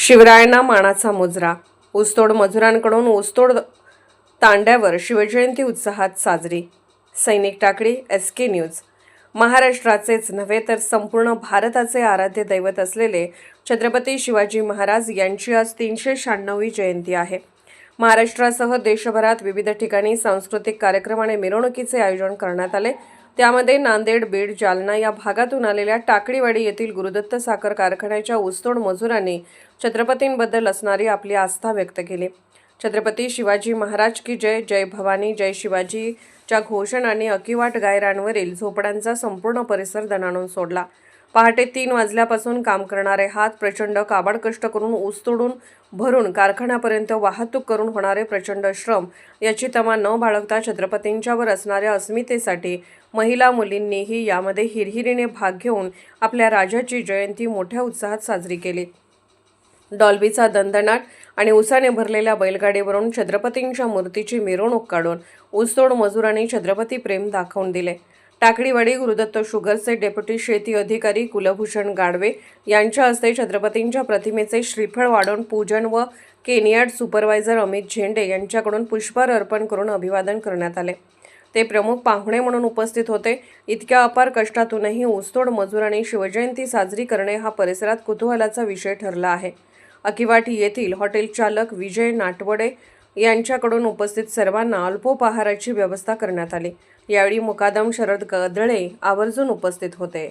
शिवरायांना मानाचा मुजरा. ऊसतोड मजुरांकडून ऊसतोड तांड्यावर शिवजयंती उत्साहात साजरी. सैनिक टाकळी, SK न्यूज. महाराष्ट्राचेच नव्हे तर संपूर्ण भारताचे आराध्य दैवत असलेले छत्रपती शिवाजी महाराज यांची आज 396वी जयंती आहे. महाराष्ट्रासह देशभरात विविध ठिकाणी सांस्कृतिक कार्यक्रम आणि मिरवणुकीचे आयोजन करण्यात आले. त्यामध्ये नांदेड, बीड, जालना या भागातून आलेल्या टाकळीवाडी येथील गुरुदत्त साखर कारखान्याच्या ऊसतोड मजुरांनी छत्रपतींबद्दल असणारी आपली आस्था व्यक्त केली. छत्रपती शिवाजी महाराज की जय, जय भवानी, जय शिवाजीच्या घोषणांनी अकिवाट गायरांवरील झोपड्यांचा संपूर्ण परिसर दणाणून सोडला. पहाटे 3 वाजल्यापासून काम करणारे हात, प्रचंड काबाड कष्ट करून ऊस तोडून भरून कारखान्यापर्यंत वाहतूक करून होणारे प्रचंड श्रम याची तमा न बाळगता छत्रपतींच्यावर असणाऱ्या अस्मितेसाठी महिला मुलींनीही यामध्ये हिरहिरीने भाग घेऊन आपल्या राजाची जयंती मोठ्या उत्साहात साजरी केली. डॉल्बीचा दणदणाट आणि उसाने भरलेल्या बैलगाडीवरून छत्रपतींच्या मूर्तीची मिरवणूक काढून ऊसतोड मजुरांनी छत्रपती प्रेम दाखवून दिले. टाकळीवाडी गुरुदत्त शुगरचे डेप्युटी शेती अधिकारी कुलभूषण गाडवे यांच्या हस्ते छत्रपतींच्या प्रतिमेचे श्रीफळ वाढवून पूजन व केनियाड सुपरवायझर अमित झेंडे यांच्याकडून पुष्पहार अर्पण करून अभिवादन करण्यात आले. ते प्रमुख पाहुणे म्हणून उपस्थित होते. इतक्या अपार कष्टातूनही ऊसतोड मजुरांनी शिवजयंती साजरी करणे हा परिसरात कुतूहलाचा विषय ठरला आहे. अकिवाट येथील हॉटेल चालक विजय नाटवडे यांच्याकडून उपस्थित सर्वांना अल्पोपहाराची व्यवस्था करण्यात आली. यावेळी मुकादम शरद गदळे आवर्जून उपस्थित होते.